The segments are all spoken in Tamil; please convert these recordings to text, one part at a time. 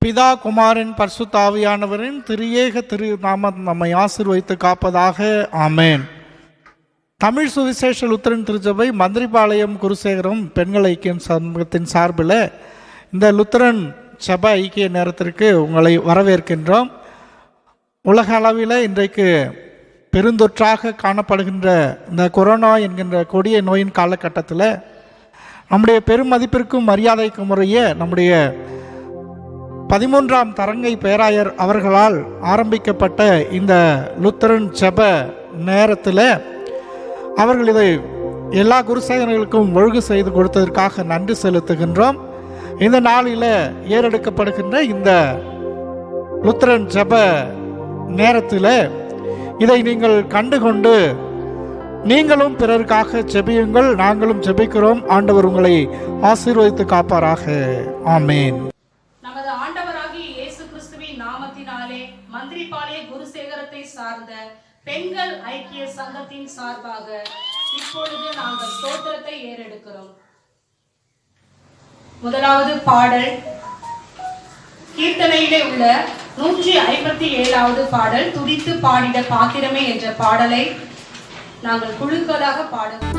பிதா குமாரன் பரிசுத்த ஆவியானவரின் திரியேக நாமம் நம்மை ஆசீர்வதித்து காப்பதாக. ஆமேன். தமிழ் சுவிசேஷ லுத்தரன் திருச்சபை மந்திரிபாளையம் குருசேகரம் பெண்கள் ஐக்கிய சமூகத்தின் சார்பில் இந்த லுத்தரன் சப ஐக்கிய நேரத்திற்கு உங்களை வரவேற்கின்றோம். உலக அளவில் இன்றைக்கு பெருந்தொற்றாக காணப்படுகின்ற இந்த கொரோனா என்கின்ற கொடிய நோயின் காலகட்டத்தில் நம்முடைய பெருமதிப்பிற்கும் மரியாதைக்கும் முறையே நம்முடைய 13ஆம் தரங்கை பேராயர் அவர்களால் ஆரம்பிக்கப்பட்ட இந்த லுத்தரன் ஜெப நேரத்தில் அவர்கள் இதை எல்லா குருசேகர்களுக்கும் ஒழுங்கு செய்து கொடுத்ததற்காக நன்றி செலுத்துகின்றோம். இந்த நாளில் ஏறெடுக்கப்படுகின்ற இந்த லுத்தரன் ஜெப நேரத்தில் இதை நீங்கள் கண்டுகொண்டு நீங்களும் பிறருக்காக ஜெபியுங்கள். நாங்களும் ஜெபிக்கிறோம். ஆண்டவர் உங்களை ஆசீர்வதித்து காப்பாராக. ஆமேன். நமது ஆண்டவராகிய இயேசு கிறிஸ்துவின் நாமத்தினாலே மந்திரிபாளைய குருசேகரத்தை சார்ந்த பெண்கள் ஐக்கிய சங்கத்தின் சார்பாக இப்பொழுது நாங்கள் ஸ்தோத்திரத்தை ஏறெடுக்கிறோம். முதலாவது பாடல் கீர்த்தனையிலே உள்ள 157வது பாடல் துதித்து பாடிட பாத்திரமே என்ற பாடலை நாங்கள் குழுக்களாக பாடுவோம்.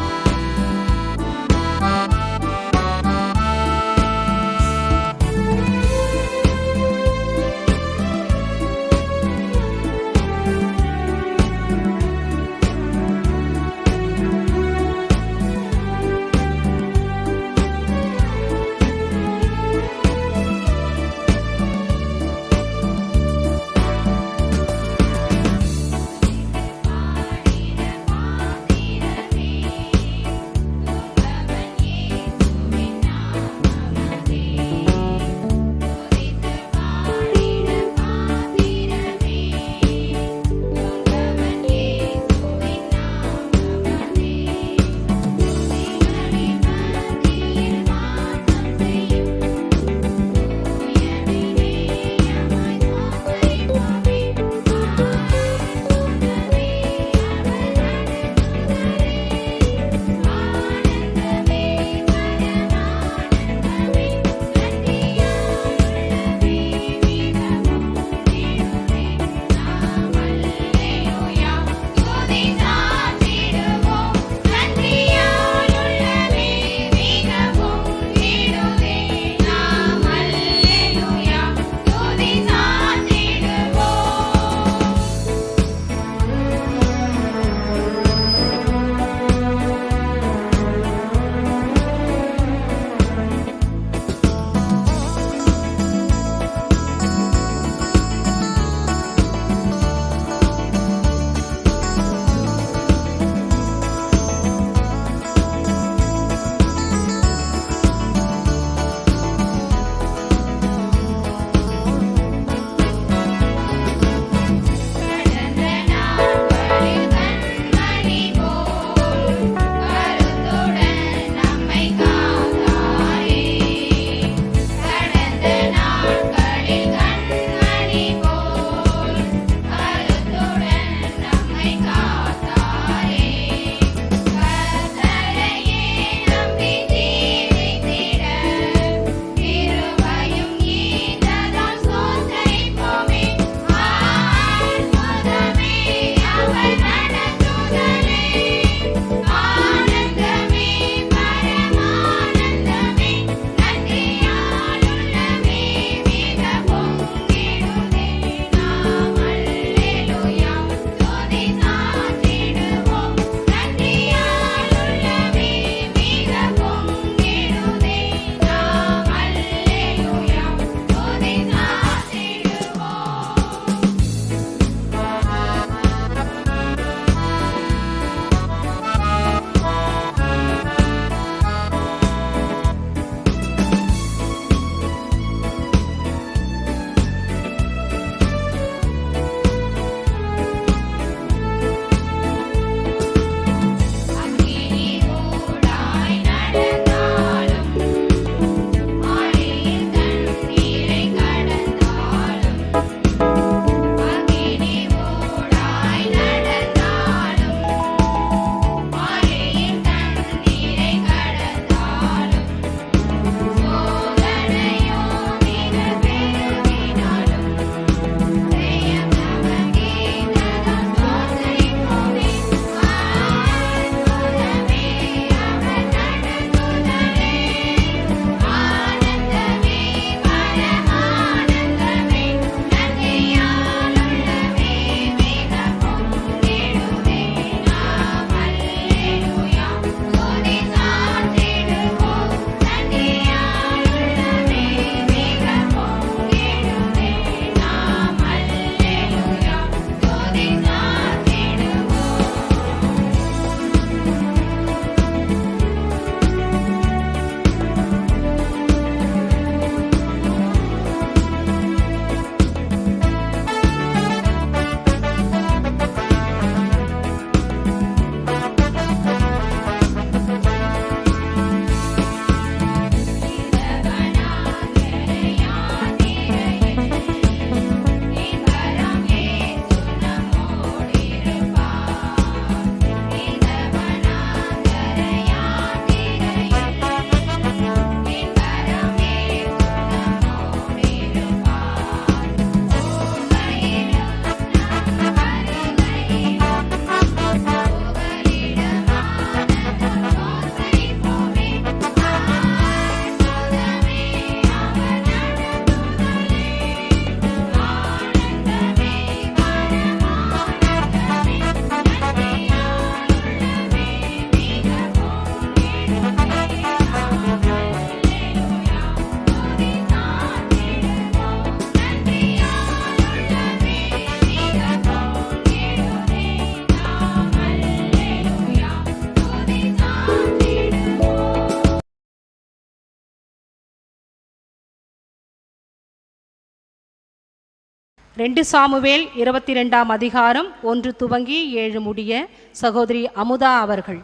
2 சாமுவேல் 22ஆம் அதிகாரம் 1 துவங்கி 7 முடிய சகோதரி அமுதா அவர்கள்.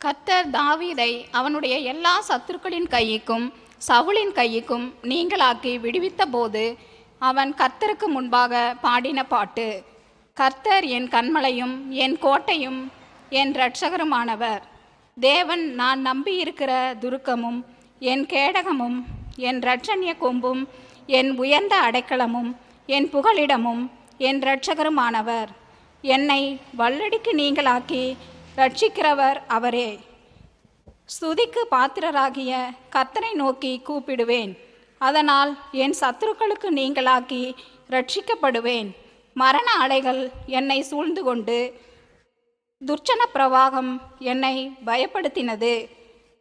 கர்த்தர் தாவீதை அவனுடைய எல்லா சத்துருக்களின் கைக்கும் சவுலின் கைக்கும் நீங்களாக்கி விடுவித்த போது அவன் கர்த்தருக்கு முன்பாக பாடின பாட்டு. கர்த்தர் என் கன்மலையும் என் கோட்டையும் என் இரட்சகருமானவர். தேவன் நான் நம்பியிருக்கிற துருக்கமும் என் கேடகமும் என் இரட்சணிய கொம்பும் என் உயர்ந்த அடைக்கலமும் என் புகலிடமும் என் இரட்சகருமானவர். என்னை வல்லடிக்கு நீங்களாக்கி ரட்சிக்கிறவர் அவரே. ஸ்துதிக்கு பாத்திரராகிய கர்த்தரை நோக்கி கூப்பிடுவேன். அதனால் என் சத்துருக்களுக்கு நீங்களாக்கி ரட்சிக்கப்படுவேன். மரண அலைகள் என்னை சூழ்ந்து கொண்டு துர்ச்சன பிரவாகம் என்னை பயப்படுத்தினது.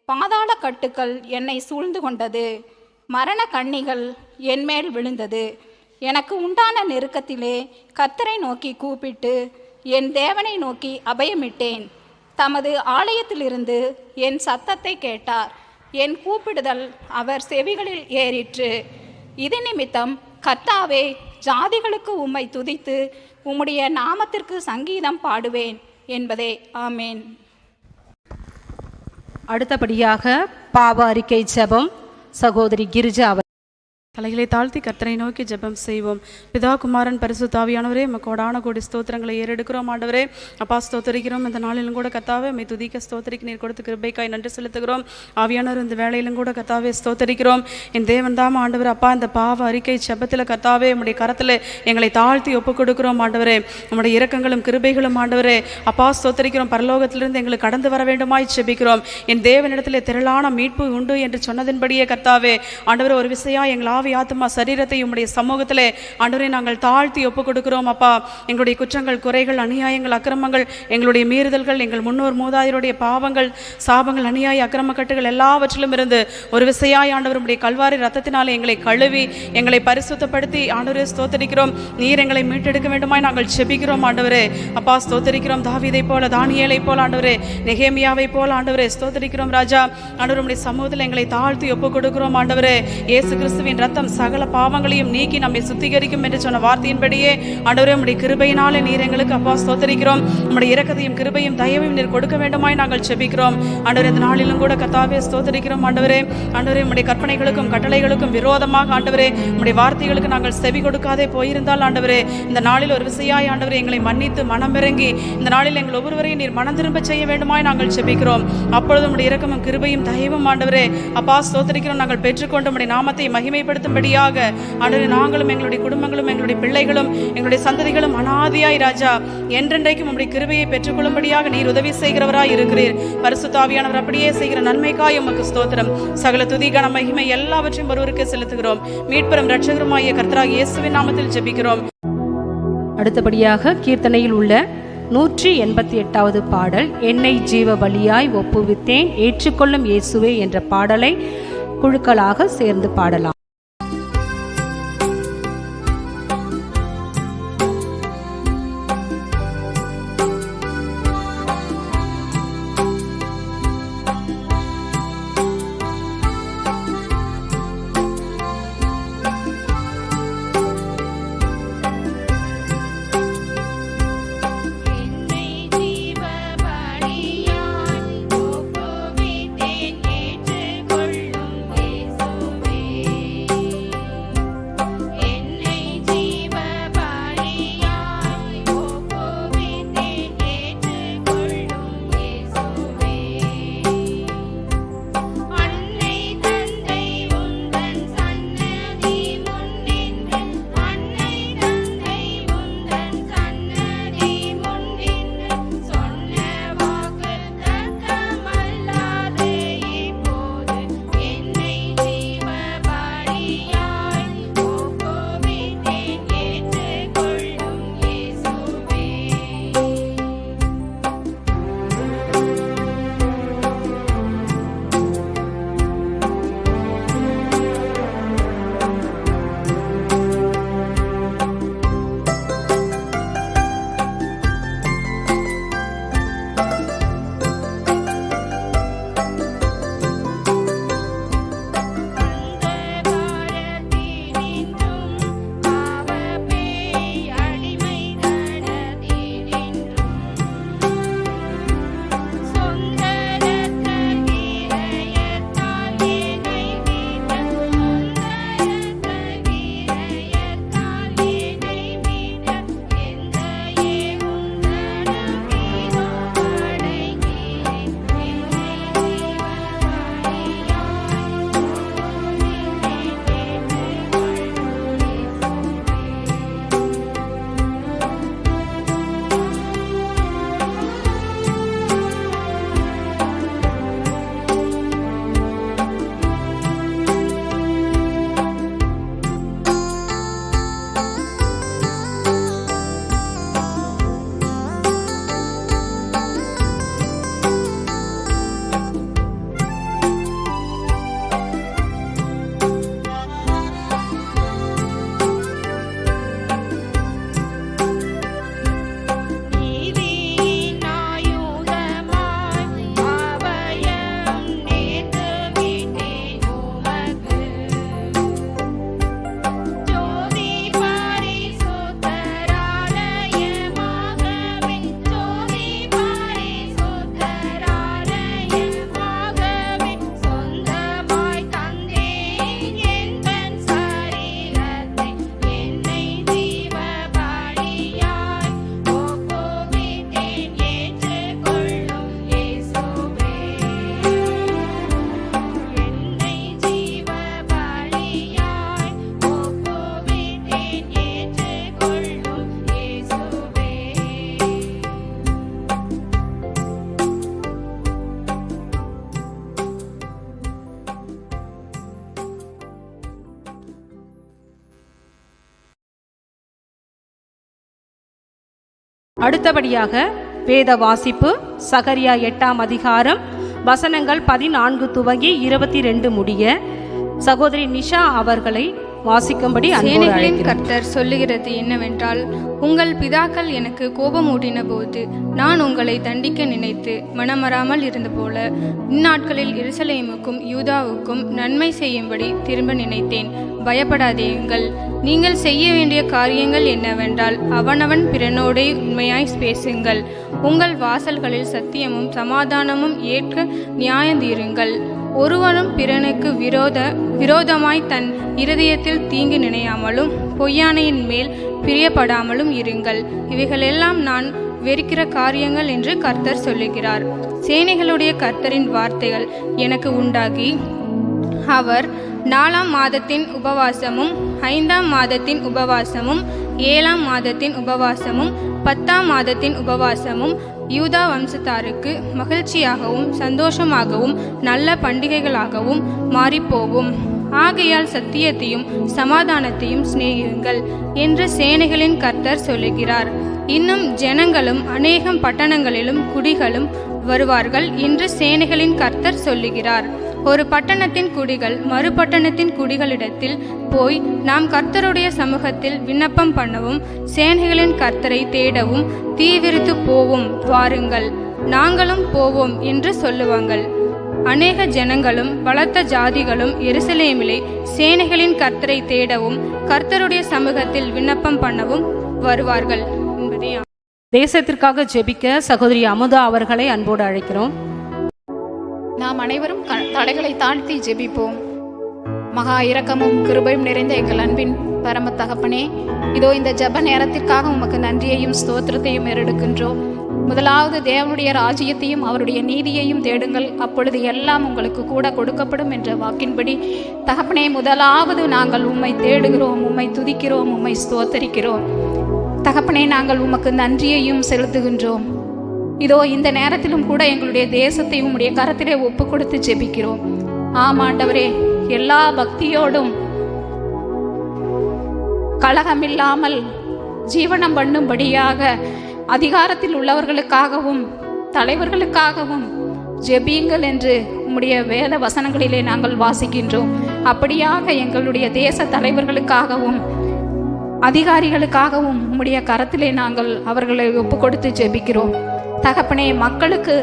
பாதாள கட்டுக்கள் என்னை சூழ்ந்து கொண்டது. மரண கண்ணிகள் என்மேல் விழுந்தது. எனக்கு உண்டான நெருக்கத்திலே கர்த்தரை நோக்கி கூப்பிட்டு என் தேவனை நோக்கி அபயமிட்டேன். தமது ஆலயத்திலிருந்து என் சத்தத்தை கேட்டார். என் கூப்பிடுதல் அவர் செவிகளில் ஏறிற்று. இது நிமித்தம் கர்த்தாவே, ஜாதிகளுக்கு உம்மை துதித்து உம்முடைய நாமத்திற்கு சங்கீதம் பாடுவேன் என்பதே. ஆமேன். அடுத்தபடியாக பாவ அறிக்கை ஜெபம். சகோதரி கிரிஜா அவர். தலைகளை தாழ்த்தி கர்த்தரை நோக்கி ஜெபம் செய்வோம். பிதா குமாரன் பரிசுத்த ஆவியானவரே, கோடான கோடி ஸ்தோத்திரங்களை ஏறெடுக்கிறோம். ஆண்டவரே அப்பா, ஸ்தோத்தரிக்கிறோம். இந்த நாளிலும் கூட கர்த்தாவே உம்மை துதிக்க ஸ்தோத்தரிக்க நீர் கொடுத்த கிருபைக்காய் நன்றி செலுத்துகிறோம். ஆவியானவர் இந்த வேளையிலும் கூட கர்த்தாவே ஸ்தோத்தரிக்கிறோம். என் தேவன் தாம் ஆண்டவர் அப்பா, இந்த பாவ அறிக்கை ஜெபத்தில் கர்த்தாவே உம்முடைய கரத்தில் எங்களை தாழ்த்தி ஒப்புக் கொடுக்கிறோம். ஆண்டவரே உம்முடைய இரக்கங்களும் கிருபைகளும் ஆண்டவரே அப்பா ஸ்தோத்தரிக்கிறோம். பரலோகத்திலிருந்து எங்களுக்கு கடந்து வர வேண்டுமாய் ஜெபிக்கிறோம். என் தேவனிடத்தில் திரளான மீட்பு உண்டு என்று சொன்னதின்படியே கர்த்தாவே ஆண்டவரே ஒரு விசையா எங்கள் ஆவி ஆத்மா சரீரத்தை உம்முடைய சமூகத்திலே ஆண்டவரே நாங்கள் தாழ்த்தி ஒப்புக் கொடுக்கிறோம். அப்பா, எங்களுடைய குற்றங்கள், குறைகள், அநியாயங்கள், அக்கிரமங்கள், எங்களுடைய மீறுதல்கள், எங்கள் முன்னோர் மூதாதையருடைய பாவங்கள், சாபங்கள், அநியாய அக்கிரம கட்டுகள் எல்லாவற்றிலும் இருந்து ஒரு விசையாய் ஆண்டவர் உம்முடைய கல்வாரி ரத்தத்தினாலே எங்களை கழுவி எங்களை பரிசுத்தப்படுத்தி ஆண்டவரே ஸ்தோத்தரிக்கிறோம். நீர் எங்களை மீட்டெடுக்க வேண்டுமாய் நாங்கள் செபிக்கிறோம். ஆண்டவரே அப்பா ஸ்தோத்தரிக்கிறோம். தாவீதை போல, தானியேலை போல ஆண்டவரே, நெகேமியாவை போல ஆண்டவரே ஸ்தோத்தரிக்கிறோம். ராஜா ஆண்டவர் உம்முடைய சமூகத்தில் எங்களை தாழ்த்தி ஒப்புக் கொடுக்கிறோம். ஆண்டவரே இயேசு கிறிஸ்துவின் ரத்தம் சகல பாவங்களையும் நீக்கி நம்மை சுத்திகரிக்கும் என்று சொன்ன வார்த்தையின்படியே ஆண்டவரே உம்முடைய கிருபையினாலே நீர் எங்களுக்கு அப்பா ஸ்தோத்தரிக்கிறோம். உம்முடைய இரக்கத்தையும் கிருபையும் தயவையும் நீர் கொடுக்க வேண்டுமாய் நாங்கள் செபிக்கிறோம். ஆண்டவரே இந்த நாளிலும் கூட கர்த்தாவே ஸ்தோத்தரிக்கிறோம். ஆண்டவரே உம்முடைய கற்பனைகளுக்கும் கட்டளைகளுக்கும் விரோதமாக ஆண்டவரே உம்முடைய வார்த்தைகளுக்கு நாங்கள் செவி கொடுக்காதே போயிருந்தால் ஆண்டவரே இந்த நாளில் ஒரு விசையாய் ஆண்டவரே எங்களை மன்னித்து மனமிறங்கி இந்த நாளில் எங்கள் ஒவ்வொருவரையும் நீர் மனம் திரும்ப செய்ய வேண்டுமாய் நாங்கள் செபிக்கிறோம். அப்பொழுது உம்முடைய இரக்கமும் கிருபையும் தயவும் ஆண்டவரே அப்பா ஸ்தோத்தரிக்கிறோம். நாங்கள் பெற்றுக்கொண்டு உம்முடைய நாமத்தை மகிமைப்படுத்தும்படியாக ஆண்டவரே நாங்களும் எங்களுடைய குடும்பங்களும் எங்களுடைய பிள்ளைகளும் எங்களுடைய சந்ததிகளும் அனாதியாய் ராஜா என்றென்றைக்கும் உம்முடைய கிருபையை பெற்றுக்கொள்ளும்படியாக நீர் உதவி செய்கிறவராய் இருக்கிறீர். பரிசுத்த ஆவியானவர் அப்படியே செய்கிற நன்மைக்காய் உமக்கு ஸ்தோத்திரம். சகல துதி கன மகிமை எல்லாவற்றையும் ஒருவருக்கே செலுத்துகிறோம். மீட்பெரும் இரட்சகருமாகிய கர்த்தராகிய இயேசுவின் நாமத்தில் ஜெபிக்கிறோம். அடுத்தபடியாக கீர்த்தனையில் உள்ள 188வது பாடல், என்னை ஜீவ பலியாய் ஒப்புவித்தேன் ஏற்றுக்கொள்ளும் இயேசுவே என்ற பாடலை குழுக்களாக சேர்ந்து பாடலாம். ஒப்புவித்தேன் ஏற்றுக்கொள்ளும் இயேசுவே அடுத்தபடியாக வேத வாசிப்பு சகரியா 8ஆம் அதிகாரம் வசனங்கள் 14 துவங்கி 22 முடிய சகோதரி நிஷா அவர்களை வாசிக்கும்படி சேனைகளின் கர்த்தர் சொல்லுகிறது என்னவென்றால், உங்கள் பிதாக்கள் எனக்கு கோபமூட்டின போது நான் உங்களை தண்டிக்க நினைத்து மனமராமல் இருந்தபோல இந்நாட்களில் எருசலேமுக்கும் யூதாவுக்கும் நன்மை செய்யும்படி திரும்ப நினைத்தேன். பயப்படாதீங்கள். நீங்கள் செய்ய வேண்டிய காரியங்கள் என்னவென்றால், அவனவன் பிறனோடே உண்மையாய் பேசுங்கள். உங்கள் வாசல்களில் சத்தியமும் சமாதானமும் ஏற்க நியாயந்தீருங்கள். ஒருவனும் பிறனுக்கு விரோதமாய் தன் இருதயத்தில் தீங்கு நினையாமலும் பொய்யானையின் மேல் பிரியப்படாமலும் இருங்கள். இவைகளெல்லாம் நான் வெறுக்கிற காரியங்கள் என்று கர்த்தர் சொல்லுகிறார். சேனைகளுடைய கர்த்தரின் வார்த்தைகள் எனக்கு உண்டாகி, அவர் 4ஆம் மாதத்தின் உபவாசமும் 5ஆம் மாதத்தின் உபவாசமும் 7ஆம் மாதத்தின் உபவாசமும் 10ஆம் மாதத்தின் உபவாசமும் யூதா வம்சத்தாருக்கு மகிழ்ச்சியாகவும் சந்தோஷமாகவும் நல்ல பண்டிகைகளாகவும் மாறிப்போகும். ஆகையால் சத்தியத்தையும் சமாதானத்தையும் சிநேகியுங்கள் என்று சேனைகளின் கர்த்தர் சொல்லுகிறார். இன்னும் ஜனங்களும் அநேகம் பட்டணங்களிலும் குடிகளும் வருவார்கள் என்று சேனைகளின் கர்த்தர் சொல்லுகிறார். ஒரு பட்டணத்தின் குடிகள் மறுபட்டணத்தின் குடிகளிடத்தில் போய், நாம் கர்த்தருடைய சமூகத்தில் விண்ணப்பம் பண்ணவும் சேனைகளின் கர்த்தரை தேடவும் தீவிரித்து போவோம், வாருங்கள், நாங்களும் போவோம் என்று சொல்லுவாங்கள். அநேக ஜனங்களும் பலத்த ஜாதிகளும் எருசலேமிலே சேனைகளின் கர்த்தரை தேடவும் கர்த்தருடைய சமூகத்தில் விண்ணப்பம் பண்ணவும் வருவார்கள் என்பதே. தேசத்திற்காக ஜெபிக்க சகோதரி அமுதா அவர்களை அன்போடு அழைக்கிறோம். நாம் அனைவரும் தலைகளை தாழ்த்தி ஜெபிப்போம். மகா இரக்கமும் கிருபையும் நிறைந்த எங்கள் அன்பின் பரம தகப்பனே, இதோ இந்த ஜெப நேரத்திற்காக உமக்கு நன்றியையும் ஸ்தோத்திரத்தையும் ஏறெடுக்கின்றோம். முதலாவது தேவனுடைய ராஜ்யத்தையும் அவருடைய நீதியையும் தேடுங்கள், அப்பொழுது எல்லாம் உங்களுக்கு கூட கொடுக்கப்படும் என்ற வாக்கின்படி தகப்பனே, முதலாவது நாங்கள் உம்மை தேடுகிறோம், உம்மை துதிக்கிறோம், உம்மை ஸ்தோத்தரிக்கிறோம். தகப்பனே, நாங்கள் உமக்கு நன்றியையும் செலுத்துகின்றோம். இதோ இந்த நேரத்திலும் கூட எங்களுடைய தேசத்தை உம்முடைய கரத்திலே ஒப்பு கொடுத்து ஜெபிக்கிறோம். ஆமாண்டவரே, எல்லா பக்தியோடும் கலகமில்லாமல் ஜீவனம் பண்ணும்படியாக அதிகாரத்தில் உள்ளவர்களுக்காகவும் தலைவர்களுக்காகவும் ஜெபியுங்கள் என்று உம்முடைய வேத வசனங்களிலே நாங்கள் வாசிக்கின்றோம். அப்படியாக எங்களுடைய தேச தலைவர்களுக்காகவும் அதிகாரிகளுக்காகவும் உம்முடைய கரத்திலே நாங்கள் அவர்களை ஒப்பு கொடுத்து ஜெபிக்கிறோம். தகப்பனே, மக்களுக்கு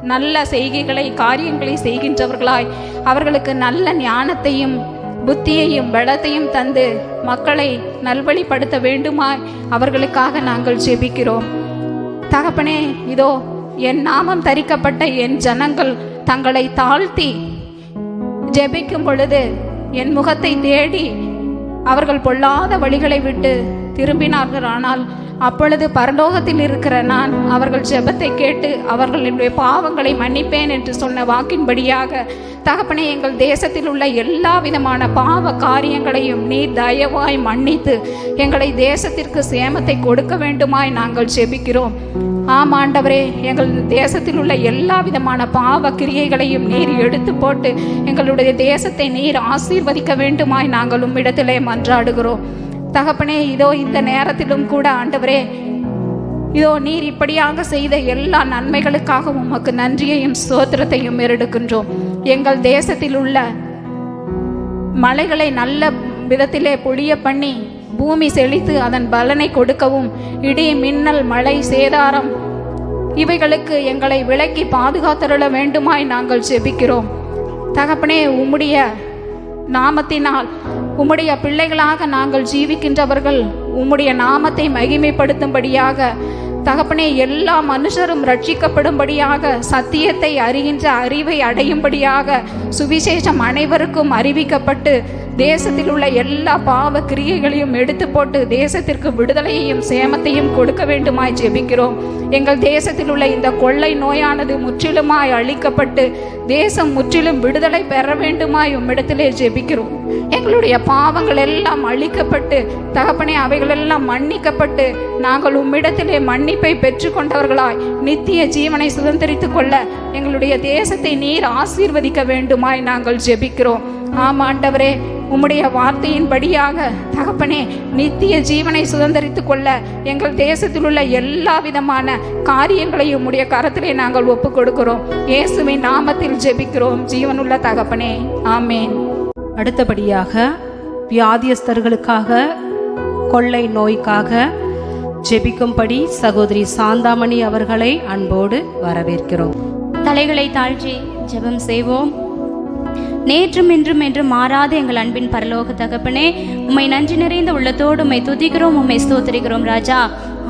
நல்ல செய்கைகளை காரியங்களை செய்கின்றவர்களாய் அவர்களுக்கு நல்ல ஞானத்தையும் புத்தியையும் பலத்தையும் தந்து மக்களை நல்வழிப்படுத்த வேண்டுமாய் அவர்களுக்காக நாங்கள் ஜெபிக்கிறோம். தகப்பனே, இதோ என் நாமம் தரிக்கப்பட்ட என் ஜனங்கள் தங்களை தாழ்த்தி ஜெபிக்கும் பொழுது என் முகத்தை தேடி அவர்கள் பொல்லாத வழிகளை விட்டு திரும்பினார்கள். ஆனால் அப்பொழுது பரலோகத்தில் இருக்கிற நான் அவர்கள் ஜெபத்தை கேட்டு அவர்களுடைய பாவங்களை மன்னிப்பேன் என்று சொன்ன வாக்கின்படியாக தகப்பனே, எங்கள் தேசத்தில் உள்ள எல்லா விதமான பாவ காரியங்களையும் நீர் தயவாய் மன்னித்து எங்களை தேசத்திற்கு சேமத்தை கொடுக்க வேண்டுமாய் நாங்கள் ஜெபிக்கிறோம். ஆமாண்டவரே, எங்கள் தேசத்தில் உள்ள எல்லா விதமான பாவ கிரியைகளையும் நீர் எடுத்து போட்டு எங்களுடைய தேசத்தை நீர் ஆசீர்வதிக்க வேண்டுமாய் நாங்கள் உம்மிடத்திலே மன்றாடுகிறோம். தகப்பனே, இதோ இந்த நேரத்திலும் கூட ஆண்டவரே, இதோ நீர் இப்படியாக செய்த எல்லா நன்மைகளுக்காக உமக்கு நன்றியையும் ஸ்தோத்திரத்தையும் ஏறெடுக்கின்றோம். எங்கள் தேசத்தில் உள்ள மலைகளை நல்ல விதத்திலே பொழிய பண்ணி பூமி செழித்து அதன் பலனை கொடுக்கவும் இடி மின்னல் மழை சேதாரம் இவைகளுக்கு எங்களை விலக்கி பாதுகாத்தருள வேண்டுமாய் நாங்கள் ஜெபிக்கிறோம். தகப்பனே, உம்முடைய நாமத்தினால் உம்முடைய பிள்ளைகளாக நாங்கள் ஜீவிக்கின்றவர்கள் உம்முடைய நாமத்தை மகிமைப்படுத்தும்படியாக தகப்பனே, எல்லா மனுஷரும் ரட்சிக்கப்படும்படியாக சத்தியத்தை அறிகின்ற அறிவை அடையும்படியாக சுவிசேஷம் அனைவருக்கும் அறிவிக்கப்பட்டு தேசத்தில் உள்ள எல்லா பாவ கிரியைகளையும் எடுத்து போட்டு தேசத்திற்கு விடுதலையையும் சேமத்தையும் கொடுக்க வேண்டுமாய் ஜெபிக்கிறோம். எங்கள் தேசத்தில் உள்ள இந்த கொள்ளை நோயானது முற்றிலுமாய் அழிக்கப்பட்டு தேசம் முற்றிலும் விடுதலை பெற வேண்டுமாய் உம்மிடத்திலே ஜெபிக்கிறோம். எங்களுடைய பாவங்கள் எல்லாம் அழிக்கப்பட்டு தகப்பனே, அவைகளெல்லாம் மன்னிக்கப்பட்டு நாங்கள் உம்மிடத்திலே மன்னிப்பை பெற்றுக்கொண்டவர்களாய் நித்திய ஜீவனை சுதந்திரித்து கொள்ள எங்களுடைய தேசத்தை நீர் ஆசீர்வதிக்க வேண்டுமாய் நாங்கள் ஜெபிக்கிறோம். ஆமாண்டவரே, உம்முடைய வார்த்தையின்படியாக தகப்பனே நித்திய ஜீவனை சுதந்தரித்துக் கொள்ள எங்கள் தேசத்தில் உள்ள எல்லா விதமான காரியங்களையும் உம்முடைய கரத்திலே நாங்கள் ஒப்புக் கொடுக்கிறோம். இயேசுவின் நாமத்தில் ஜெபிக்கிறோம் ஜீவனுள்ள தகப்பனே, ஆமேன். அடுத்தபடியாக வியாதியஸ்தர்களுக்காக, கொள்ளை நோய்க்காக ஜெபிக்கும்படி சகோதரி சாந்தாமணி அவர்களை அன்போடு வரவேற்கிறோம். தலைகளை தாழ்த்தி ஜெபம் செய்வோம். நேற்றும் இன்றும் என்று மாறாத எங்கள் அன்பின் பரலோக தகப்பனே, உம்மை நன்றி நிறைந்த உள்ளத்தோடு உம்மை துதிக்கிறோம், உம்மை ஸ்தோத்திரிக்கிறோம். ராஜா,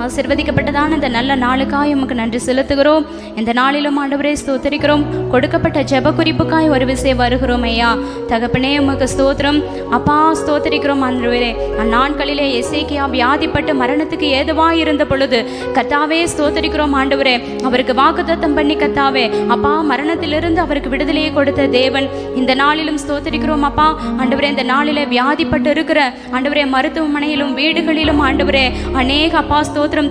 ஆசீர்வதிக்கப்பட்டதான இந்த நல்ல நாளுக்காய் உமக்கு நன்றி செலுத்துகிறோம். இந்த நாளிலும் ஆண்டவரே ஸ்தோத்திரிக்கிறோம். கொடுக்கப்பட்ட ஜெப குறிப்புக்காய் ஒரு விஷயம் வருகிறோம் ஐயா. தகப்பனே உமக்கு ஸ்தோத்திரம் அப்பா, ஸ்தோத்திரிக்கிறோம். ஆண்டவரே, அந்நாட்களிலே எசேக்கியா வியாதிப்பட்டு மரணத்துக்கு ஏதுவாய் இருந்த பொழுது கர்த்தாவே ஸ்தோத்திரிக்கிறோம். ஆண்டவரே, அவருக்கு வாக்குத்தத்தம் பண்ணி கர்த்தாவே அப்பா மரணத்திலிருந்து அவருக்கு விடுதலையை கொடுத்த தேவன் இந்த நாளிலும் ஸ்தோத்திரிக்கிறோம் அப்பா. ஆண்டவரே, இந்த நாளிலே வியாதிப்பட்டு இருக்கிற ஆண்டவரே மருத்துவமனையிலும் வீடுகளிலும் ஆண்டவரே அநேக அப்பா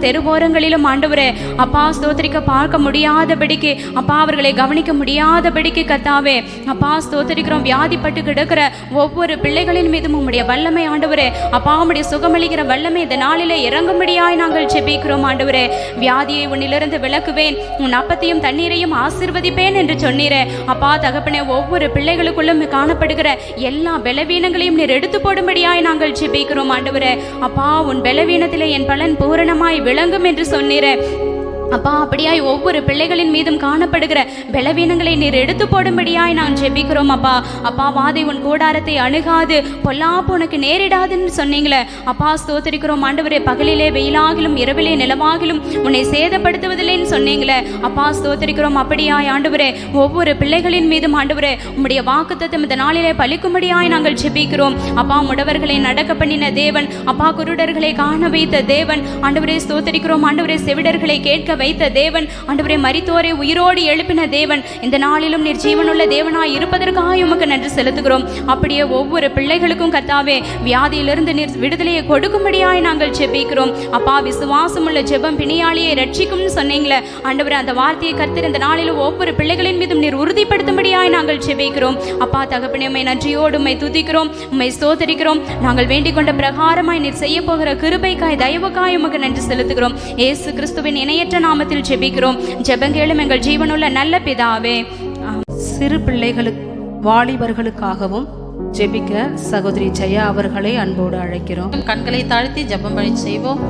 தெருவோரங்களிலும் ஆண்டவரே அப்பா ஸ்தோத்திரிக்க பார்க்க முடியாதபடிக்கு அப்பா அவர்களை கவனிக்க முடியாதபடிக்கு கர்த்தாவே அப்பா ஸ்தோத்திரிக்கிறோம். வியாதிப்பட்டு கிடக்கிற ஒவ்வொரு பிள்ளைகளின் மீதும் உம்முடைய வல்லமை ஆண்டவரே அப்பா உம்முடைய சுகமளிக்கிற வல்லமை இந்த நாளிலே இறங்கும்படியாய் நாங்கள் ஜெபிக்கிறோம். ஆண்டவரே, வியாதியை உன்னிலிருந்து விலக்குவேன், உன் அப்பத்தையும் தண்ணீரையும் ஆசீர்வதிப்பேன் என்று சொன்னீரே அப்பா. தகப்பனே, ஒவ்வொரு பிள்ளைகளுக்குள்ளும் காணப்படுகிற எல்லா பலவீனங்களையும் நீர் எடுத்து போடும்படியாய் நாங்கள் ஜெபிக்கிறோம். ஆண்டவரே அப்பா, உன் பலவீனத்திலே என் பலன் பூரணமாய் விளங்கும் என்று சொன்னீரே அப்பா. அப்படியாய் ஒவ்வொரு பிள்ளைகளின் மீதும் காணப்படுகிற பலவீனங்களை நீர் எடுத்து போடும்படியாய் நான் ஜெபிக்கிறோம் அப்பா. அப்பா, வாதை உன் கூடாரத்தை அணுகாது, பொல்லாப்பு உனக்கு நேரிடாதுன்னு சொன்னீங்களே அப்பா. ஸ்தோத்திரிக்கிறோம் ஆண்டவரே. பகலிலே வெயிலாகிலும் இரவிலே நிலவாகிலும் உன்னை சேதப்படுத்துவதில்லைன்னு சொன்னீங்களே அப்பா. ஸ்தோத்திரிக்கிறோம். அப்படியாய் ஆண்டவரே ஒவ்வொரு பிள்ளைகளின் மீதும் ஆண்டவரே உம்முடைய வாக்குத்தத்தம் இந்த நாளிலே பலிக்கும்படியாய் நாங்கள் ஜெபிக்கிறோம் அப்பா. முடவர்களை நடக்க பண்ணின தேவன் அப்பா, குருடர்களை காண வைத்த தேவன் ஆண்டவரே. ஸ்தோத்திரிக்கிறோம் ஆண்டவரே. செவிடர்களை கேட்க வைத்த தேவன் ஆண்டவரே. மரித்தோரை உயிரோடு எழுப்பின தேவன் இந்த நாளிலும் நீர் ஜீவனுள்ள தேவனாய் இருப்பதற்காக உமக்கு நன்றி செலுத்துகிறோம். அப்படியே ஒவ்வொரு பிள்ளைகளுக்கும் கர்த்தாவே வியாதியிலிருந்து நீர் விடுதலையை கொடுக்கும்படியாய் நாங்கள் ஜெபிக்கிறோம் அப்பா. விசுவாசமுள்ள ஜெபம் பிணியாளியை ரட்சிக்கும்னு சொன்னீங்களே ஆண்டவரே. அந்த வார்த்தையை கர்த்தர் இந்த நாளிலும் ஒவ்வொரு பிள்ளைகளின் மீதும் நீர் உறுதிப்படுத்தும்படியாய் நாங்கள் ஜெபிக்கிறோம் அப்பா. தகப்பனே, உம்மை நன்றியோடு உம்மை துதிக்கிறோம், உம்மை ஸ்தோத்திரிக்கிறோம். நாங்கள் வேண்டிக் கொண்ட பிரகாரமாய் நீர் செய்ய போகிற கிருபைக்காய் தயவுக்காய் உமக்கு நன்றி செலுத்துகிறோம். இயேசு கிறிஸ்துவின் இணையற்ற நாமத்தில் ஜெபிக்கிறோம். ஜெபங்கேளும் எங்கள் ஜீவனுள்ள நல்ல பிதாவே. சிறு பிள்ளைகளுக்கு, வாலிபர்களுக்காகவும் ஜெபிக்க சகோதரி ஜெயா அவர்களை அன்போடு அழைக்கிறோம். கண்களை தாழ்த்தி ஜெபம் பண்ணி செய்வோம்.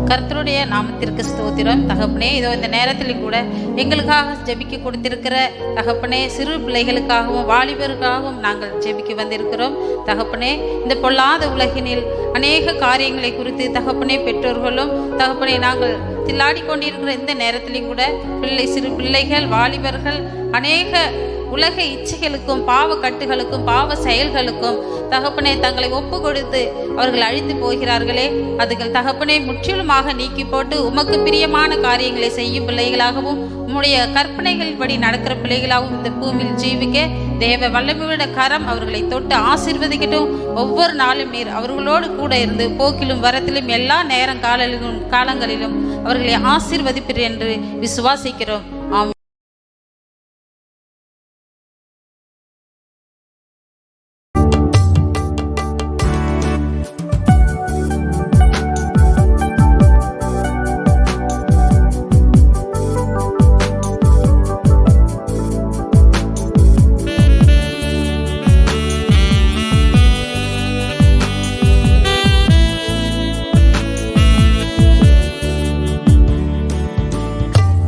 கர்த்தருடைய நாமத்திற்கு ஸ்தோத்திரம். தகப்பனே, இதோ இந்த நேரத்திலும் கூட எங்களுக்காக ஜெபிக்க கொடுத்திருக்கிற தகப்பனே, சிறு பிள்ளைகளுக்காகவும் வாலிபருக்காகவும் நாங்கள் ஜெபிக்க வந்திருக்கிறோம். தகப்பனே, இந்த பொல்லாத உலகினில் அநேக காரியங்களை குறித்து தகப்பனே பெற்றோர்களும் தகப்பனே நாங்கள் தில்லாடி கொண்டிருக்கிற இந்த நேரத்திலும் கூட சிறு பிள்ளைகள் வாலிபர்கள் அநேக உலக இச்சைகளுக்கும் பாவ கட்டுகளுக்கும் பாவ செயல்களுக்கும் தகப்பனே தங்களை ஒப்பு கொடுத்து அவர்கள் அழிந்து போகிறார்களே. அதுகள் தகப்பனே முற்றிலுமாக நீக்கி போட்டு உமக்கு பிரியமான காரியங்களை செய்யும் பிள்ளைகளாகவும் உம்முடைய கற்பனைகளின்படி நடக்கிற பிள்ளைகளாகவும் இந்த பூமியில் ஜீவிக்க தேவ வல்லமையுள்ள கரம் அவர்களை தொட்டு ஆசீர்வதிக்கட்டும். ஒவ்வொரு நாளும் நீர் அவர்களோடு கூட இருந்து போக்கிலும் வரத்திலும் எல்லா காலங்களிலும் அவர்களை ஆசீர்வதிப்பீர் என்று விசுவாசிக்கிறோம். ஆமென்.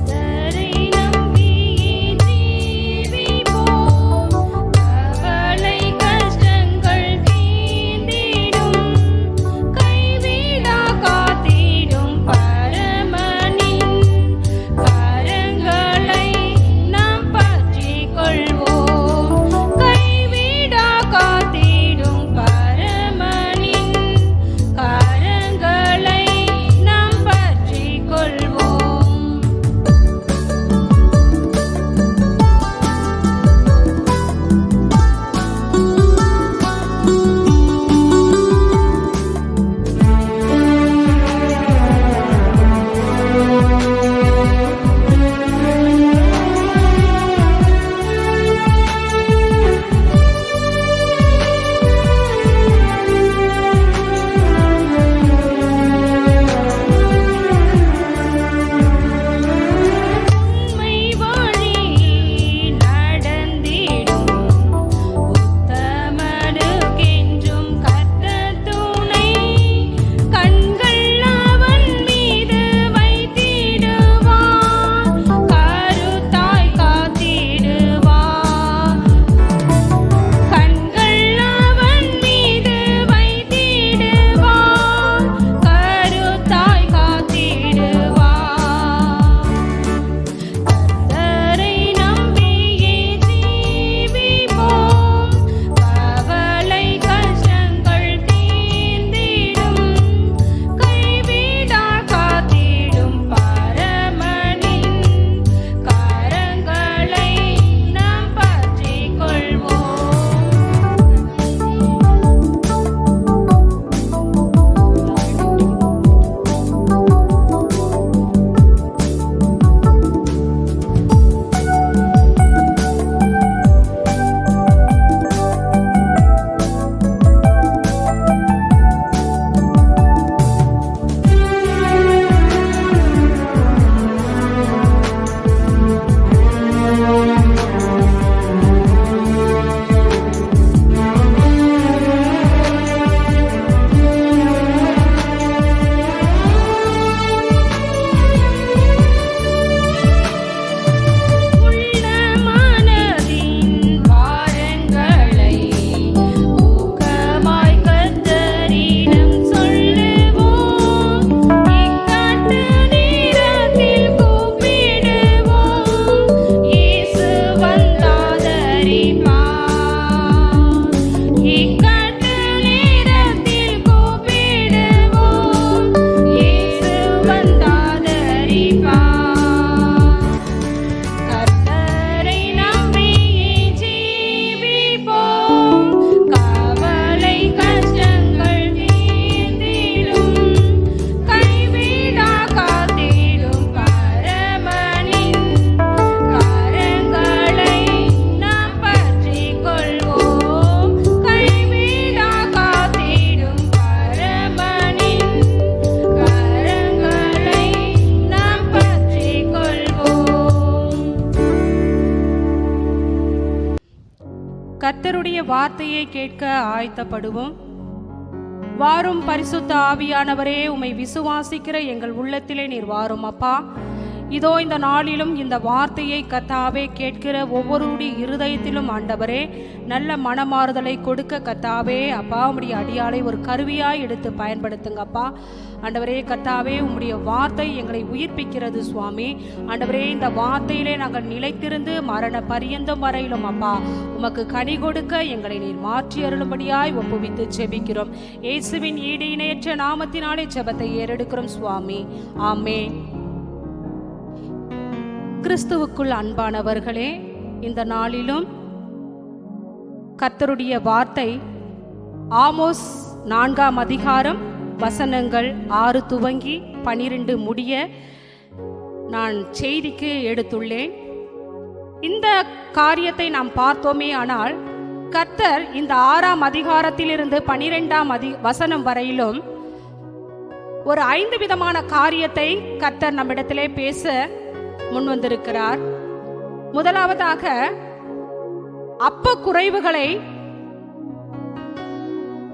Daddy. கர்த்தருடைய வார்த்தையை கேட்க ஆயத்தப்படுவோம். வாரும் பரிசுத்த ஆவியானவரே, உம்மை விசுவாசிக்கிற எங்கள் உள்ளத்திலே நீர் வாரும் அப்பா. இதோ இந்த நாளிலும் இந்த வார்த்தையை கர்த்தாவே கேட்கிற ஒவ்வொருடைய இருதயத்திலும் ஆண்டவரே நல்ல மனமாறுதலை கொடுக்க கர்த்தாவே அப்பா உம்முடைய அடியாளை ஒரு கருவியாய் எடுத்து பயன்படுத்துங்க அப்பா. ஆண்டவரே கர்த்தாவே, உம்முடைய வார்த்தை எங்களை உயிர்ப்பிக்கிறது சுவாமி. ஆண்டவரே, இந்த வார்த்தையிலே நாங்கள் நிலைத்திருந்து மரண பரியந்தம் வரையிலும் அப்பா உமக்கு கனி கொடுக்க எங்களை நீர் மாற்றி அருளும்படியாய் ஒப்புவித்து ஜெபிக்கிறோம். இயேசுவின் ஈடு இணையற்ற நாமத்தினாலே ஜெபத்தை ஏறெடுக்கிறோம் சுவாமி. ஆமென். கிறிஸ்துவுக்குள் அன்பானவர்களே, இந்த நாளிலும் கர்த்தருடைய வார்த்தை ஆமோஸ் 4ஆம் அதிகாரம் வசனங்கள் 6 துவங்கி 12 முடிய நான் செய்திக்கு எடுத்துள்ளேன். இந்த காரியத்தை நாம் பார்த்தோமே ஆனால் கர்த்தர் இந்த 6ஆம் அதிகாரத்திலிருந்து 12ஆம் வசனம் வரையிலும் ஒரு 5 விதமான காரியத்தை கர்த்தர் நம்மிடத்திலே பேச முன் வந்திருக்கிறார். முதலாவதாக அப்ப குறைவுகளை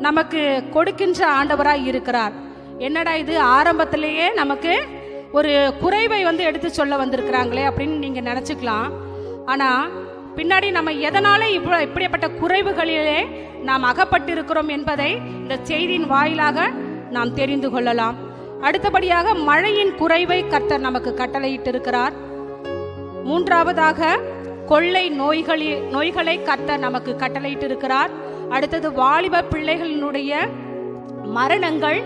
நமக்கு கொடுக்கின்ற ஆண்டவராய் இருக்கிறார். என்னடா இது, ஆரம்பத்திலேயே நமக்கு ஒரு குறைவை எடுத்து சொல்ல வந்திருக்கிறாங்களே அப்படின்னு நீங்க நினைச்சுக்கலாம். ஆனா பின்னாடி நம்ம எதனால இப்படிப்பட்ட குறைவுகளிலே நாம் அகப்பட்டிருக்கிறோம் என்பதை இந்த செய்தியின் வாயிலாக நாம் தெரிந்து கொள்ளலாம். அடுத்தபடியாக மழையின் குறைவை கர்த்தர் நமக்கு கட்டளையிட்டிருக்கிறார். மூன்றாவதாக கொள்ளை நோய்களை கர்த்தர் நமக்கு கட்டளையிட்டிருக்கிறார். அடுத்தது வாலிப பிள்ளைகளினுடைய மரணங்கள்,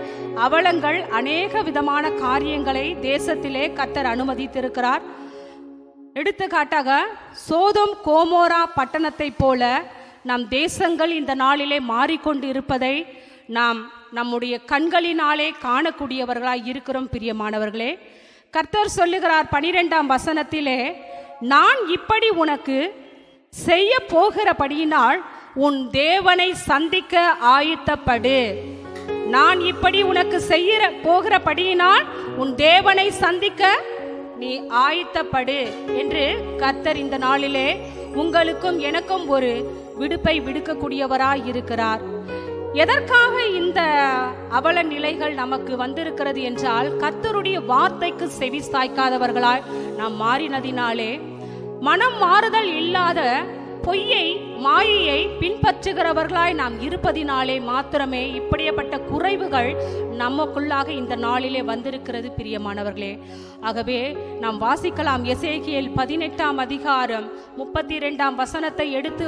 அவலங்கள், அநேக விதமான காரியங்களை தேசத்திலே கர்த்தர் அனுமதித்திருக்கிறார். எடுத்துக்காட்டாக சோதோம் கோமோரா பட்டணத்தை போல நம் தேசங்கள் இந்த நாளிலே மாறிக்கொண்டு இருப்பதை நாம் நம்முடைய கண்களினாலே காணக்கூடியவர்களாய் இருக்கிறோம். பிரியமானவர்களே, கர்த்தர் சொல்லுகிறார் 12ஆம் வசனத்திலே, நான் இப்படி உனக்கு செய்ய போகிறபடியினால் உன் தேவனை சந்திக்க ஆயத்தப்படு. நான் இப்படி உனக்கு செய்ய போகிறபடியினால் உன் தேவனை சந்திக்க நீ ஆயத்தப்படு என்று கர்த்தர் இந்த நாளிலே உங்களுக்கும் எனக்கும் ஒரு விடுப்பை விடுக்கக்கூடியவராய் இருக்கிறார். எதற்காக இந்த அவல நிலைகள் நமக்கு வந்திருக்கிறது என்றால், கர்த்தருடைய வார்த்தைக்கு செவி சாய்க்காதவர்களாய் நாம் மாறினதினாலே, மனம் மாறுதல் இல்லாத பொய்யை மாயையை பின்பற்றுகிறவர்களாய் நாம் இருப்பதினாலே மாத்திரமே இப்படிப்பட்ட குறைவுகள் நமக்குள்ளாக இந்த நாளிலே வந்திருக்கிறது. பிரியமானவர்களே, ஆகவே நாம் வாசிக்கலாம். எசேக்கியேல் 18ஆம் அதிகாரம் 32ஆம் வசனத்தை எடுத்து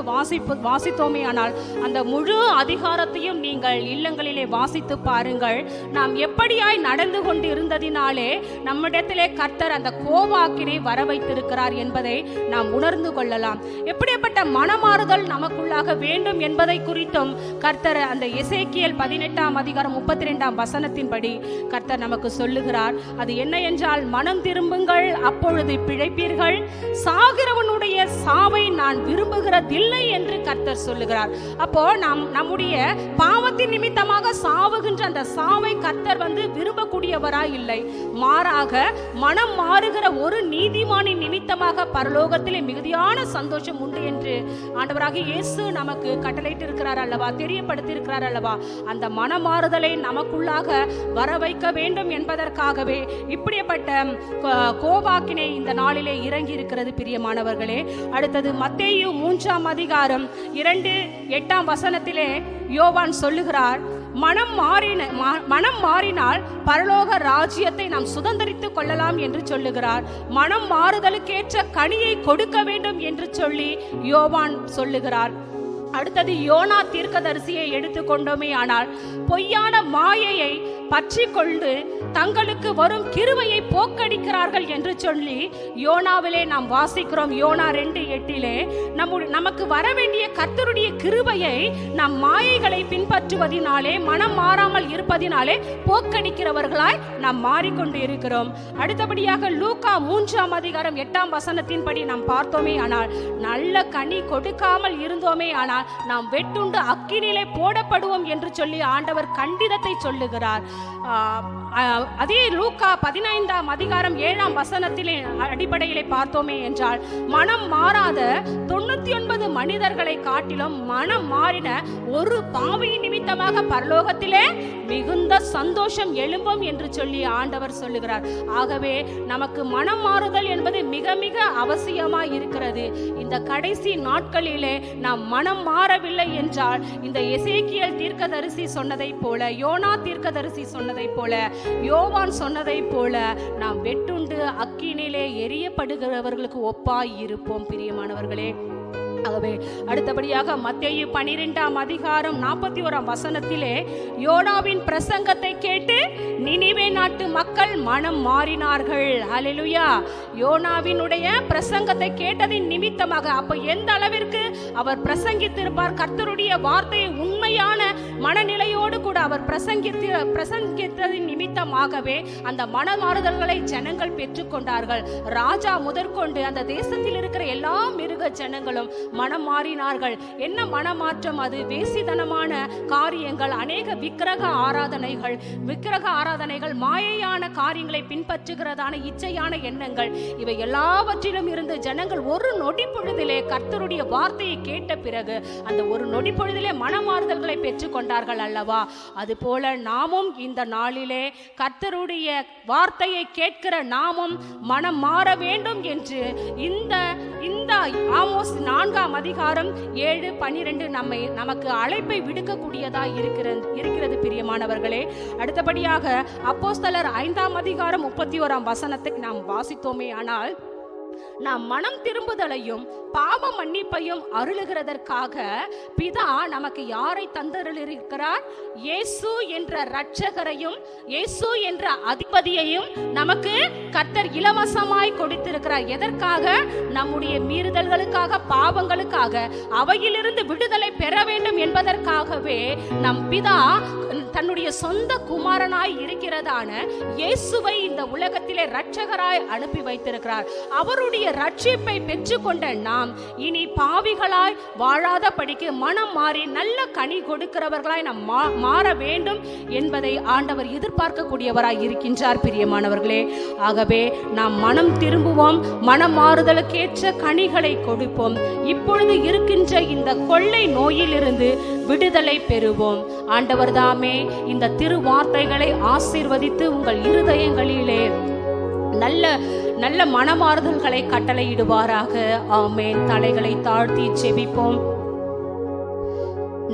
வாசித்தோமே ஆனால் அந்த முழு அதிகாரத்தையும் நீங்கள் இல்லங்களிலே வாசித்து பாருங்கள். நாம் எப்படியாய் நடந்து கொண்டு இருந்ததினாலே நம்மிடத்திலே கர்த்தர் அந்த கோவாக்கினை வர வைத்திருக்கிறார் என்பதை நாம் உணர்ந்து கொள்ளலாம். எப்படிப்பட்ட மனமாறுதல் நமக்குள்ளாக வேண்டும் என்பதை குறித்தும் கர்த்தர் அந்த எசேக்கியேல் 18ஆம் அதிகாரம் 32ஆம் வசனத்தின்படி கர்த்தர் நமக்கு சொல்லுகிறார். அது என்ன என்றால், மனம் திரும்புங்கள், அப்பொழுது பிழைப்பீர்கள், சாகிறவனுடைய சாவை நான் விரும்புகிறதில்லை என்று கர்த்தர் சொல்லுகிறார். அப்போ நம்முடைய பாவத்தின் நிமித்தமாக சாவுகின்ற அந்த சாவை கர்த்தர் விரும்பக்கூடியவராய் இல்லை. மாறாக மனம் மாறுகிற ஒரு நீதிமானின் நிமித்தமாக பரலோகத்திலே மிகுதியான சந்தோஷம் உண்டு என்று ஆண்டவராக இயேசு நமக்கு கட்டளையிட்டு இருக்கிறார் அல்லவா, தெரியப்படுத்தி இருக்கிறார் அல்லவா. அந்த மனமாறுதலை நமக்குள்ளாக வர வைக்க வேண்டும் என்பதற்காகவே இப்படிப்பட்ட கோபாக்கினை இந்த நாளிலே இறங்கி இருக்கிறது. பிரியமானவர்களே, அடுத்தது மத்தேயு 3ஆம் அதிகாரம் 2:8ஆம் வசனத்திலே யோவான் சொல்லுகிறார், மனம் மாறினால் பரலோக ராஜ்யத்தை நாம் சுதந்தரித்துக் கொள்ளலாம் என்று சொல்லுகிறார். மனம் மாறுதலுக்கேற்ற கனியை கொடுக்க வேண்டும் என்று சொல்லி யோவான் சொல்லுகிறார். அடுத்தது யோனா தீர்க்கதரிசியை எடுத்துக்கொண்டோமே ஆனால், பொய்யான மாயையை பற்றி கொண்டு தங்களுக்கு வரும் கிருபையை போக்கடிக்கிறார்கள் என்று சொல்லி யோனாவிலே நாம் வாசிக்கிறோம். யோனா 2:8 நமக்கு வர வேண்டிய கர்த்தருடைய கிருபையை நாம் மாயைகளை பின்பற்ற பின்பற்றுவதினாலே, மனம் மாறாமல் இருப்பதினாலே போக்கடிக்கிறவர்களாய் நாம் மாறிக்கொண்டு இருக்கிறோம். அடுத்தபடியாக லூக்கா 3:8 நாம் பார்த்தோமே ஆனால், நல்ல கனி கொடுக்காமல் இருந்தோமே ஆனால் நாம் வெட்டுண்டு அக்கினிலே போடப்படுவோம் என்று சொல்லி ஆண்டவர் கண்டிதத்தை சொல்லுகிறார். அதே லூக்கா 15:7 அடிப்படையிலே பார்த்தோமே என்றால், மனம் மாறாத 99 மனிதர்களை காட்டிலும் மனம் மாறின ஒரு பாவியின் நிமித்தமாக பரலோகத்திலே மிகுந்த சந்தோஷம் எழும்பும் என்று சொல்லி ஆண்டவர் சொல்லுகிறார். ஆகவே நமக்கு மனம் மாறுதல் என்பது மிக மிக அவசியமாய் இருக்கிறது. இந்த கடைசி நாட்களிலே நாம் மனம் மாறவில்லை என்றால், இந்த எசேக்கியேல் தீர்க்கதரிசி சொன்னதை போல, யோனா தீர்க்கதரிசி சொன்னதை போல, யோவான் சொன்னதை போல நாம் வெட்டுண்டு அக்கினிலே எரியப்படுகிறவர்களுக்கு ஒப்பாய் இருப்போம் பிரியமானவர்களே. ஆகவே அடுத்தபடியாக மத்தேயு 12:41 யோனாவின் பிரசங்கத்தை கேட்டு நினிவே நாட்டு மக்கள் மனம் மாறினார்கள். ஹல்லேலூயா. யோனாவினுடைய பிரசங்கத்தை கேட்டதின் நிமித்தமாக, அப்ப எந்த அளவிற்கு அவர் பிரசங்கித்திருப்பார், கர்த்தருடைய வார்த்தையை உண்மையான மனநிலையோடு கூட அவர் பிரசங்கித்ததின் நிமித்தமாகவே அந்த மனமாறுதல்களை ஜனங்கள் பெற்றுக்கொண்டார்கள். ராஜா முதற்கொண்டு அந்த தேசத்தில் இருக்கிற எல்லா மிருக ஜனங்களும் மனம் மாறினார்கள். என்ன மனமாற்றம்? அது வேசித்தனமான காரியங்கள், அநேக விக்கிரக ஆராதனைகள், மாயையான காரியங்களை பின்பற்றுகிறதான இச்சையான எண்ணங்கள், இவை எல்லாவற்றிலும் இருந்து ஜனங்கள் ஒரு நொடி பொழுதிலே கர்த்தருடைய வார்த்தையை கேட்ட பிறகு அந்த ஒரு நொடி பொழுதிலே மனமாறுதல்களை பெற்றுக்கொண்டார்கள் அல்லவா? அதுபோல நாமும் இந்த நாளிலே கர்த்தருடைய வார்த்தையை கேட்கிற நாமும் மனம் மாற வேண்டும் என்று இந்த ஆமோஸ் 4:7-12 நமக்கு அழைப்பை விடுக்கக்கூடியதா இருக்கிறது பிரியமானவர்களே. அடுத்தபடியாக அப்போஸ்தலர் 5:31 நாம் வாசித்தோமே ஆனால், நாம் மனம் திரும்புதலையும் பாவ மன்னிப்பையும் அருளுகிறதற்காக பிதா நமக்கு யாரை தந்தருளிருக்கிறார்? இயேசு என்ற இரட்சகரையும் இயேசு என்ற அதிபதியையும் நமக்கு கர்த்தர் இலவசமாய் கொடுத்திருக்கிறார். எதற்காக? நம்முடைய மீறுதல்களுக்காக, பாவங்களுக்காக, அவையிலிருந்து விடுதலை பெற வேண்டும் என்பதற்காகவே நம் பிதா தன்னுடைய சொந்த குமாரனாய் இருக்கிறதான இயேசுவை இந்த உலகத்திலே இரட்சகராய் அனுப்பி வைத்திருக்கிறார். அவருடைய ரட்சிப்பை பெற்றுக்கொண்ட நாம் இனி பாவிகளாய் வாழாத படிக்கு மனம் மாறி நல்ல கனி கொடுக்கிறவர்களாய் நாம் மாற வேண்டும் என்பதை ஆண்டவர் எதிர்பார்க்கக்கூடியவராய் இருக்கின்றார் பிரியமானவர்களே. ஆகவே நாம் மனம் திரும்புவோம், மனம் மாறுதலுக்கேற்ற கனிகளை கொடுப்போம். இப்பொழுது இருக்கின்ற இந்த கொள்ளை நோயிலிருந்து விடுதலை பெறுவோம். ஆண்டவர் தாமே இந்த திருவார்த்தைகளை ஆசீர்வதித்து உங்கள் இருதயங்களிலே நல்ல நல்ல மனமாறுதல்களை கட்டளையிடுவாராக. ஆமென். தலைகளை தாழ்த்தி ஜெபிப்போம்.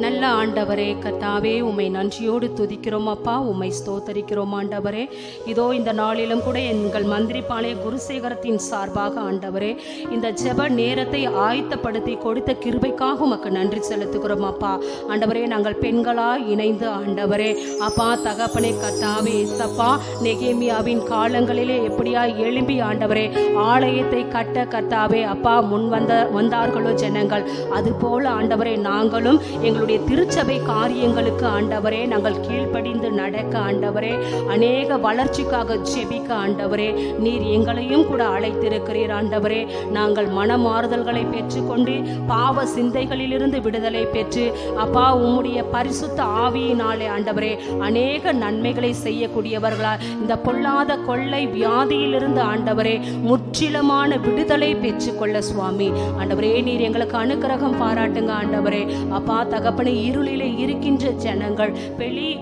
நல்ல ஆண்டவரே, கர்த்தாவே, உம்மை நன்றியோடு துதிக்கிறோம் அப்பா, உம்மை ஸ்தோத்தரிக்கிறோம் ஆண்டவரே. இதோ இந்த நாளிலும் கூட எங்கள் மந்திரிபாளைய குருசேகரத்தின் சார்பாக ஆண்டவரே இந்த ஜெப நேரத்தை ஆயத்தப்படுத்தி கொடுத்த கிருபைக்காக உமக்கு நன்றி செலுத்துகிறோம் அப்பா. ஆண்டவரே, நாங்கள் பெண்களாய் இணைந்து ஆண்டவரே அப்பா தகப்பனே கர்த்தாவே சப்பா நெகேமியாவின் காலங்களிலே எப்படியா எழும்பி ஆண்டவரே ஆலயத்தை கட்ட கர்த்தாவே அப்பா முன் வந்தார்களோ ஜனங்கள், அதுபோல ஆண்டவரே நாங்களும் எங்களுடைய திருச்சபை காரியங்களுக்கு ஆண்டவரே நாங்கள் கீழ்ப்படிந்து நடக்க ஆண்டவரே, அநேக வளர்ச்சிக்காக ஜெபிக்க ஆண்டவரே நீர் எங்களையும் கூட அழைத்திருக்கிறீர் ஆண்டவரே. நாங்கள் மனமாறுதல்களை பெற்றுக்கொண்டு பாவ சிந்தைகளிலிருந்து விடுதலை பெற்று அப்பா உம்முடைய பரிசுத்த ஆவியினாலே ஆண்டவரே அநேக நன்மைகளை செய்யக்கூடியவர்களா இந்த பொல்லாத கொள்ளை வியாதியிலிருந்து ஆண்டவரே முற்றிலுமான விடுதலை பெற்றுக்கொள்ள சுவாமி ஆண்டவரே நீர் எங்களுக்கு அனுக்கிரகம் பாராட்டுங்க ஆண்டவரே. அப்பா தகப்பனே, இருளிலே இருக்கின்ற ஜனங்கள்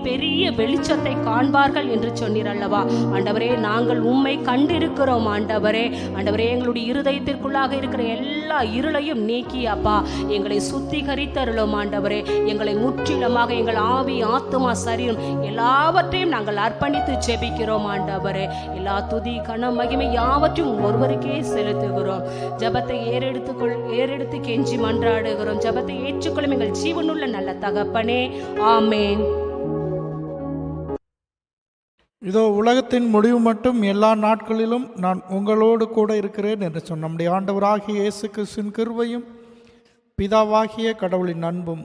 பெரிய வெளிச்சத்தை காண்பார்கள் என்று சொன்னீர் அல்லவா ஆண்டவரே. நாங்கள் உம்மை கண்டிருக்கிறோம் ஆண்டவரே. ஆண்டவரே, எங்களுடைய இருதயத்திற்குள்ளாக இருக்கிற எல்லா இருளையும் நீக்கி அப்பா எங்களை சுத்திகரித்தருளும் ஆண்டவரே. எங்களை முற்றிலுமாக எங்கள் ஆவி ஆத்துமா சரீரம் எல்லாவற்றையும் நாங்கள் அர்ப்பணித்து ஜெபிக்கிறோம் ஆண்டவரே. எல்லா துதி கனம் மகிமை யாவற்றையும் ஒருவருக்கே செலுத்துகிறோம். ஜபத்தை ஏறெடுத்து கெஞ்சி மன்றாடுகிறோம். ஜபத்தை ஏற்றுக்கொள்ளும் எங்கள் ஜீவனுள்ள நல்ல தகப்பனே, ஆமேன். இதோ உலகத்தின் முடிவு மட்டும் எல்லா நாட்களிலும் நான் உங்களோடு கூட இருக்கிறேன் என்று சொன்ன நம்முடைய ஆண்டவராகிய இயேசு கிறிஸ்துவின் கிருபையும் பிதாவாகிய கடவுளின் அன்பும்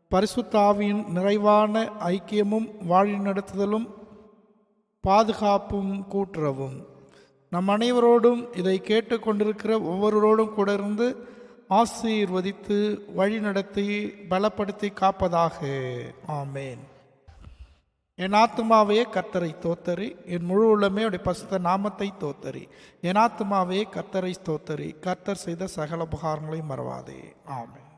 பரிசுத்த ஆவியின் நிறைவான ஐக்கியமும் வழிநடத்துதலும் பாதுகாப்பும் கூட்டுறவும் நம் அனைவரோடும் இதை கேட்டுக்கொண்டிருக்கிற ஒவ்வொருவரோடும் கூட இருந்து ஆசீர்வதித்து வழிநடத்தி பலப்படுத்தி காப்பதாக. ஆமேன். என் ஆத்துமாவே கர்த்தரை தோத்தரி, என் முழு உள்ளமே அவருடைய பரிசுத்த நாமத்தை தோத்தரி. என் ஆத்துமாவே கர்த்தரை ஸ்தோத்தரி, கர்த்தர் செய்த சகல உபகாரங்களை மறவாதே. ஆமேன்.